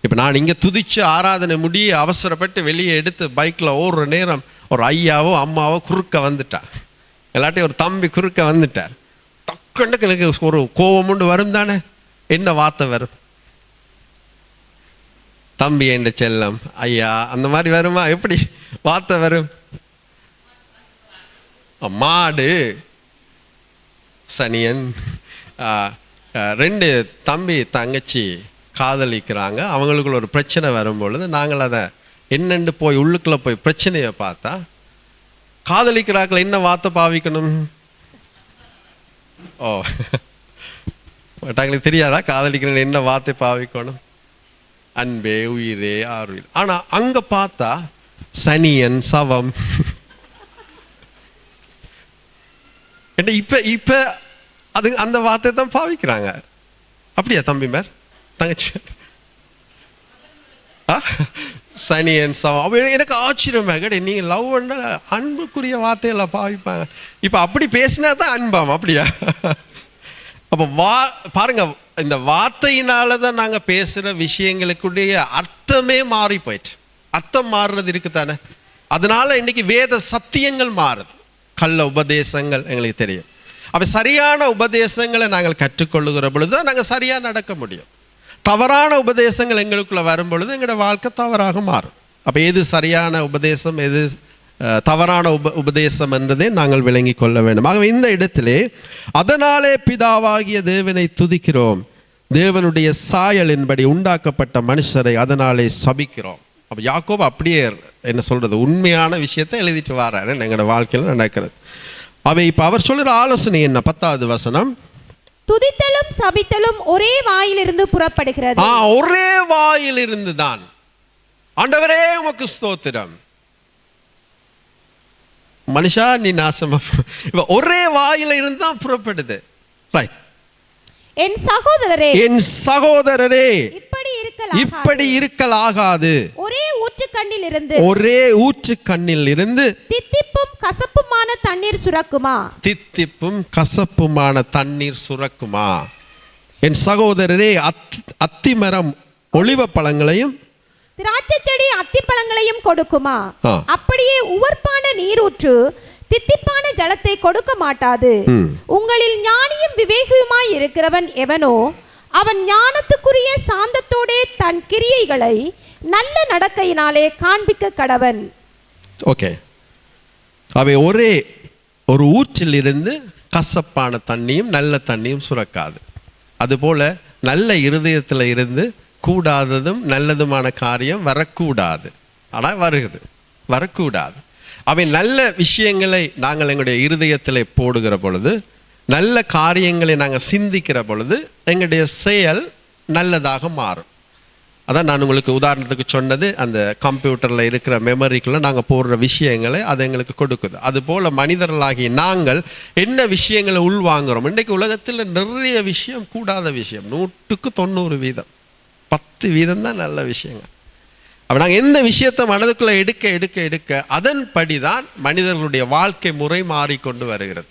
B: இப்போ நான் இங்கே துதிச்சு ஆராதனை முடிய அவசரப்பட்டு வெளியே எடுத்து பைக்கில் ஓடுற நேரம் ஒரு ஐயாவோ அம்மாவோ குறுக்க வந்துட்டார், எல்லாட்டையும் ஒரு தம்பி குறுக்க வந்துட்டார். டக்குன்னு எனக்கு ஒரு கோபம் உண்டு வரும் தானே. என்ன வார்த்தை வரும்? தம்பி என்ற செல்லம், ஐயா, அந்த மாதிரி வருமா? எப்படி வார்த்தை வரும்? மாடு, சனியன். 2 தம்பி தங்கச்சி காதலிக்கிறாங்க. அவங்களுக்குள்ள ஒரு பிரச்சனை வரும்பொழுது நாங்கள் அதை என்னென்று போய் உள்ளுக்குள்ளே போய் பிரச்சனையை பார்த்தா, காதலிக்கிறாக்கள் என்ன வார்த்தை பாவிக்கணும்? ஓ, எங்களுக்கு தெரியாதா காதலிக்கிறேன் என்ன வார்த்தை பாவிக்கணும்? அன்பே, உயிரே, ஆறுயிர். ஆனால் அங்கே பார்த்தா சனியன், சவம். இப்போ அது அந்த வார்த்தை தான் பாவிக்கிறாங்க. அப்படியா தம்பி மேர், தங்கச்சி? சனியன், சவம். எனக்கு ஆச்சரியமாக, நீங்கள் லவ் பண்ண அன்புக்குரிய வார்த்தையெல்லாம் பாவிப்பாங்க. இப்போ அப்படி பேசினா தான் அன்பாம், அப்படியா? அப்போ பாருங்க, இந்த வார்த்தையினால தான் நாங்கள் பேசுகிற விஷயங்களுக்குடைய அர்த்தமே மாறி போயிட்டு. அர்த்தம் மாறுறது இருக்குதானே. அதனால இன்னைக்கு வேத சத்தியங்கள் மாறுது, கள்ள உபதேசங்கள் எங்களுக்கு தெரியும். அப்போ சரியான உபதேசங்களை நாங்கள் கற்றுக்கொள்ளுகிற பொழுது தான் நாங்கள் சரியாக நடக்க முடியும். தவறான உபதேசங்கள் எங்களுக்குள்ள வரும் பொழுது எங்களோட வாழ்க்கை தவறாக மாறும். அப்போ எது சரியான உபதேசம், எது தவறான உபதேசம் என்றதை நாங்கள் விளங்கி கொள்ள வேண்டும். ஆகவே இந்த இடத்திலே அதனாலே பிதாவாகிய தேவனை துதிக்கிறோம், தேவனுடைய சாயலின்படி உண்டாக்கப்பட்ட மனுஷரை அதனாலே சபிக்கிறோம். அப்போ யாக்கோபு அப்படியே என்ன சொல்றது, உண்மையான விஷயத்தை எழுதிட்டு வர்றாரு, எங்களோட வாழ்க்கையில் நடக்கிறது. அவை இப்போ அவர் சொல்கிற ஆலோசனை என்ன? 10வது வசனம்,
C: துதித்தலும் சபித்தலும் ஒரே வாயிலிருந்து புறப்படுகிறது.
B: ஒரே வாயிலிருந்து தான். ஆண்டவரே உமக்கு ஸ்தோத்திரம், மனுஷா நீ நாசமா. ஒரே வாயில இருந்து தான் புறப்படுது. ரைட்.
C: என் சகோதரரே,
B: என் சகோதரரே,
C: இப்படி இருக்கலாகாது. ஒரே ஊற்று கண்ணில் இருந்து தித்திப்பும் கசப்புமான தண்ணீர் சுரக்குமா?
B: தித்திப்பும் கசப்புமான தண்ணீர் சுரக்குமா? என் சகோதரரே, அத்திமரம் ஒலிவ பழங்களையும்
C: திராட்சை செடி அத்திப்பழங்களையும் கொடுக்குமா? அப்படியே உவர்ப்பான நீரூற்று தித்திப்பான ஜலத்தை கொடுக்க மாட்டாது. உங்களில் ஞானியும் விவேகியுமாய் இருக்கிறவன் எவனோ அவன் ஞானத்துக்குரிய சாந்தத்தோடே தன் கிரியைகளை நல்ல நடக்கையினாலே காண்பிக்க கடவன்.
B: ஓகே. அவை ஒரே ஒரு ஊற்றில் இருந்து கசப்பான தண்ணியும் நல்ல தண்ணியும் சுரக்காது. அதுபோல நல்ல இருதயத்தில் இருந்து கூடாததும் நல்லதுமான காரியம் வரக்கூடாது. ஆனால் வருகிறது, வரக்கூடாது. அவை நல்ல விஷயங்களை நாங்கள் எங்களுடைய இருதயத்தில் போடுகிற பொழுது, நல்ல காரியங்களை நாங்கள் சிந்திக்கிற பொழுது எங்களுடைய செயல் நல்லதாக மாறும். அதான் நான் உங்களுக்கு உதாரணத்துக்கு சொன்னது, அந்த கம்ப்யூட்டரில் இருக்கிற மெமரிக்குள்ளே நாங்கள் போடுற விஷயங்களை அது எங்களுக்கு கொடுக்குது. அதுபோல் மனிதர்களாகிய நாங்கள் என்ன விஷயங்களை உள்வாங்குறோம். இன்றைக்கு உலகத்தில் நிறைய விஷயம் கூடாத விஷயம், 100க்கு 90%, 10% தான் நல்ல விஷயங்கள். அப்போ நாங்கள் எந்த விஷயத்தை மனதுக்குள்ளே எடுக்க எடுக்க எடுக்க அதன்படி தான் மனிதர்களுடைய வாழ்க்கை முறை மாறிக்கொண்டு வருகிறது.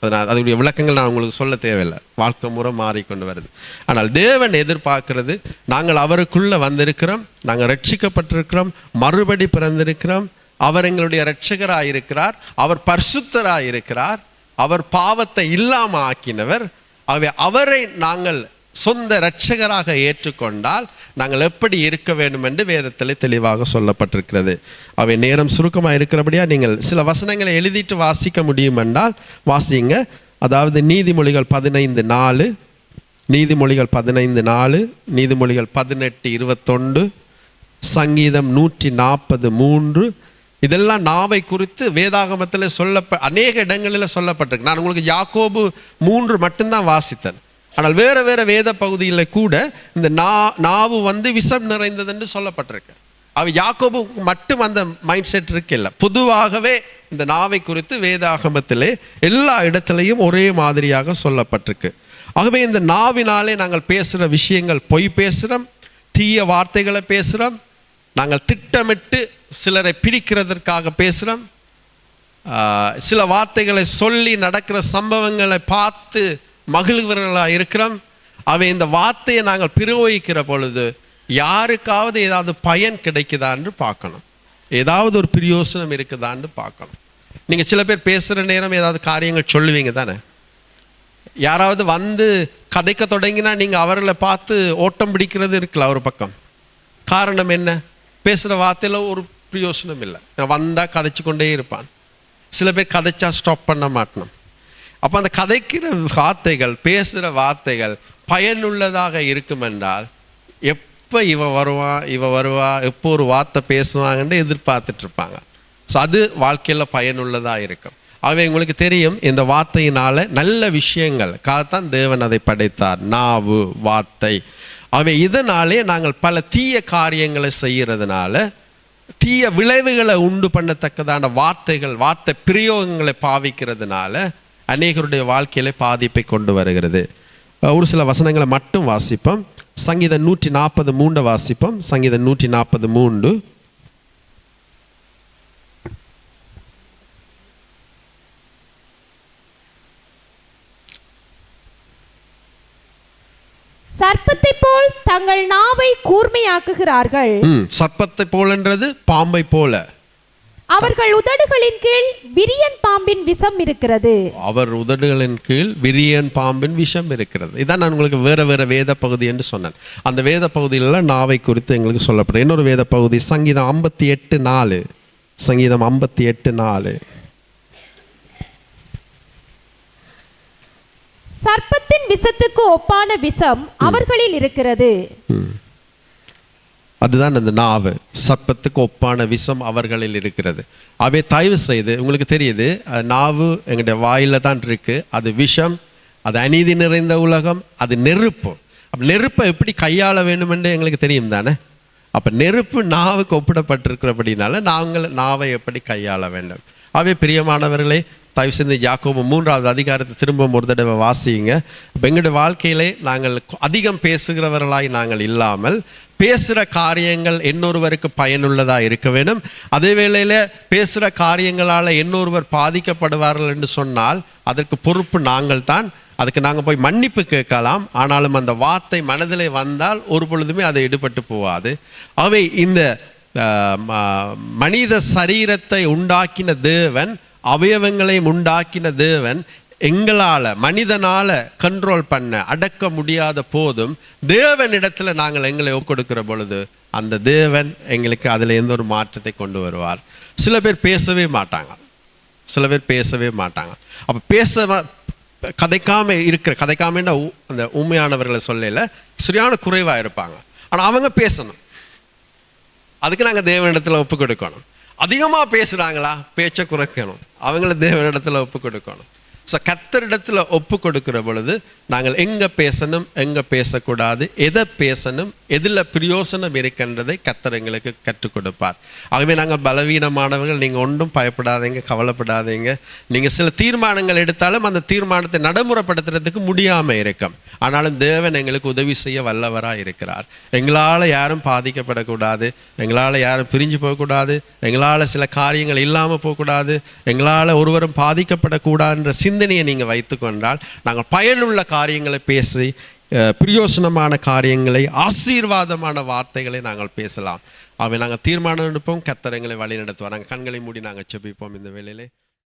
B: அதனால் அதனுடைய விளக்கங்கள் நான் உங்களுக்கு சொல்ல தேவையில்லை, வாழ்க்கை முறை மாறிக்கொண்டு வருது. ஆனால் தேவன் எதிர்பார்க்கிறது, நாங்கள் அவருக்குள்ளே வந்திருக்கிறோம், நாங்கள் ரட்சிக்கப்பட்டிருக்கிறோம், மறுபடி பிறந்திருக்கிறோம், அவர் எங்களுடைய இரட்சகராக இருக்கிறார், அவர் பரிசுத்தராக இருக்கிறார், அவர் பாவத்தை இல்லாமல் ஆக்கினவர். ஆகவே அவரை நாங்கள் சொந்த இரட்சகராக ஏற்றுக்கொண்டால் நாங்கள் எப்படி இருக்க வேண்டும் என்று வேதத்தில் தெளிவாக சொல்லப்பட்டிருக்கிறது. அவை நேரம் சுருக்கமாக இருக்கிறபடியா நீங்கள் சில வசனங்களை எழுதிட்டு வாசிக்க முடியும் என்றால் வாசிங்க. அதாவது நீதிமொழிகள் 15:4, நீதிமொழிகள் 15:4, நீதிமொழிகள் 18:21, சங்கீதம் 143, இதெல்லாம் நாவை குறித்து வேதாகமத்தில் அநேக இடங்களில் சொல்லப்பட்டிருக்கு. நான் உங்களுக்கு யாக்கோபு 3 மட்டும்தான் வாசித்தேன். ஆனால் வேறு வேறு வேத பகுதியில் கூட இந்த நாவு விஷம் நிறைந்தது என்று சொல்லப்பட்டிருக்கு. யாக்கோபு மட்டும் அந்த மைண்ட் செட் இருக்கில்ல. பொதுவாகவே இந்த நாவை குறித்து வேதாகமத்திலே எல்லா இடத்துலையும் ஒரே மாதிரியாக சொல்லப்பட்டிருக்கு. ஆகவே இந்த நாவினாலே நாங்கள் பேசுகிற விஷயங்கள், பொய் பேசுகிறோம், தீய வார்த்தைகளை பேசுகிறோம், நாங்கள் திட்டமிட்டு சிலரை பிரிக்கிறதற்காக பேசுகிறோம், சில வார்த்தைகளை சொல்லி நடக்கிற சம்பவங்களை பார்த்து மகிழ்வர்களாக இருக்கிறோம். இந்த வார்த்தையை நாங்கள் பிரயோகிக்கிற பொழுது யாருக்காவது ஏதாவது பயன் கிடைக்குதான்னு பார்க்கணும், ஏதாவது ஒரு பிரயோசனம் இருக்குதான்னு பார்க்கணும். நீங்கள் சில பேர் பேசுகிற நேரம் ஏதாவது காரியங்கள் சொல்லுவீங்க தானே. யாராவது கதைக்க தொடங்கினா நீங்கள் அவர்களை பார்த்து ஓட்டம் பிடிக்கிறது இருக்குல்ல ஒரு பக்கம். காரணம் என்ன? பேசுகிற வார்த்தையில் ஒரு பிரயோசனம் இல்லை. வந்தால் கதைச்சு கொண்டே இருப்பான். சில பேர் கதைச்சா ஸ்டாப் பண்ண மாட்டணும். அப்போ அந்த கதைக்கிற வார்த்தைகள், பேசுகிற வார்த்தைகள் பயனுள்ளதாக இருக்கும் என்றால் எப்போ இவ வருவா எப்போ ஒரு வார்த்தை பேசுவாங்கன்னு எதிர்பார்த்துட்டு இருப்பாங்க. ஸோ அது வாழ்க்கையில் பயனுள்ளதாக இருக்கும். ஆகவே உங்களுக்கு தெரியும், இந்த வார்த்தையினால நல்ல விஷயங்களுக்காகத்தான் தேவன் அதை படைத்தார், நாவு, வார்த்தை. ஆகவே இதனாலே நாங்கள் பல தீய காரியங்களை செய்கிறதுனால, தீய விளைவுகளை உண்டு பண்ணத்தக்கதான வார்த்தை பிரயோகங்களை பாவிக்கிறதுனால அநேகருடைய வாழ்க்கையில பாதிப்பை கொண்டு வருகிறது. ஒரு சில வசனங்களை மட்டும் வாசிப்போம். சங்கீதம் 143 வாசிப்போம். சங்கீதம் 143.
C: சர்ப்பத்தை போல் தங்கள் நாவை கூர்மையாக்குகிறார்கள்.
B: சர்ப்பத்தை போலன்றது பாம்பை போல.
C: அவர்கள் உதடுகளின் கீழ் விரியன் பாம்பின் விஷம் இருக்கிறது.
B: அவர் உதடுகளின் கீழ் விரியன் பாம்பின் விஷம் இருக்கிறது. இதான் நான் உங்களுக்கு வேற வேற வேத பகுதி என்று சொன்னேன். அந்த வேத பகுதியில நாவை குறித்து எங்களுக்கு சொல்லப்படும். இன்னொரு வேத பகுதி சங்கீதம் 58:4. சங்கீதம் 58:4.
C: சர்ப்பத்தின் விஷத்துக்கு ஒப்பான விஷம் அவர்களில் இருக்கிறது.
B: அதுதான் அந்த நாவு. சர்ப்பத்துக்கு ஒப்பான விஷம் அவர்களில் இருக்கிறது. அவை தயவு செய்து, உங்களுக்கு தெரியுது, நாவு எங்களுடைய வாயில தான் இருக்கு. அது விஷம், அது அநீதி நிறைந்த உலகம், அது நெருப்பு. அப்போ நெருப்பை எப்படி கையாள வேண்டும் என்று எங்களுக்கு தெரியும் தானே. அப்போ நெருப்பு நாவுக்கு ஒப்பிடப்பட்டிருக்கிறபடினால நாங்கள் நாவை எப்படி கையாள வேண்டும். அவை பிரியமானவர்களே, தயவு செய்து யாக்கோபு 3வது அதிகாரத்தை திரும்ப ஒரு தடவை வாசியுங்க. எங்களுடைய வாழ்க்கையிலே நாங்கள் அதிகம் பேசுகிறவர்களாய் நாங்கள் இல்லாமல், பேசுகிற காரியங்கள் இன்னொருவருக்கு பயனுள்ளதாக இருக்க வேண்டும். அதே வேளையில் பேசுகிற காரியங்களால் இன்னொருவர் பாதிக்கப்படுவார்கள் என்று சொன்னால் அதற்கு பொறுப்பு நாங்கள் தான். அதுக்கு நாங்கள் போய் மன்னிப்பு கேட்கலாம். ஆனாலும் அந்த வார்த்தை மனதிலே வந்தால் ஒரு பொழுதுமே அதை எடுபட்டு போகாது. அவை இந்த மனித சரீரத்தை உண்டாக்கின தேவன், அவயவங்களையும் உண்டாக்கின தேவன் எங்களால், மனிதனால் கண்ட்ரோல் பண்ண அடக்க முடியாத போதும் தேவனிடத்துல நாங்கள் எங்களை ஒப்புக்கொடுக்கிற பொழுது அந்த தேவன் எங்களுக்கு அதில் எந்த ஒரு மாற்றத்தை கொண்டு வருவார். சில பேர் பேசவே மாட்டாங்க. அப்போ கதைக்காமன்னா அந்த உண்மையானவர்களை சொல்லல, சரியான குறைவாக இருப்பாங்க. ஆனால் அவங்க பேசணும். அதுக்கு நாங்கள் தேவனிடத்தில் ஒப்பு கொடுக்கணும். அதிகமாக பேசுகிறாங்களா, பேச்சை குறைக்கணும். அவங்கள தேவனிடத்தில் ஒப்பு கொடுக்கணும். ஸோ கர்த்தரிடத்தில் ஒப்பு கொடுக்கிற பொழுது நாங்கள் எங்கே பேசணும், எங்கே பேசக்கூடாது, எதை பேசணும், எதில் பிரயோசனம் இருக்கின்றதை கர்த்தர் எங்களுக்கு கற்றுக் கொடுப்பார். ஆகவே நாங்கள் பலவீனமானவர்கள். நீங்கள் ஒன்றும் பயப்படாதீங்க, கவலைப்படாதீங்க. நீங்கள் சில தீர்மானங்கள் எடுத்தாலும் அந்த தீர்மானத்தை நடைமுறைப்படுத்துறதுக்கு முடியாமல் இருக்கும். ஆனாலும் தேவன் எங்களுக்கு உதவி செய்ய வல்லவராக இருக்கிறார். எங்களால் யாரும் பாதிக்கப்படக்கூடாது, எங்களால் யாரும் பிரிஞ்சு போகக்கூடாது, எங்களால் சில காரியங்கள் இல்லாமல் போகக்கூடாது, எங்களால் ஒருவரும் பாதிக்கப்படக்கூடாதுன்ற சிந்தனையை நீங்கள் வைத்து கொண்டால் நாங்கள் பயனுள்ள காரியங்களை பேசி, பிரயோசனமான காரியங்களை, ஆசீர்வாதமான வார்த்தைகளை நாங்கள் பேசலாம். அவை நாங்கள் தீர்மானம் எடுப்போம். கர்த்தர் எங்களை வழி நடத்துவோம். நாங்கள் கண்களை மூடி நாங்கள் ஜெபிப்போம் இந்த வேளையிலே.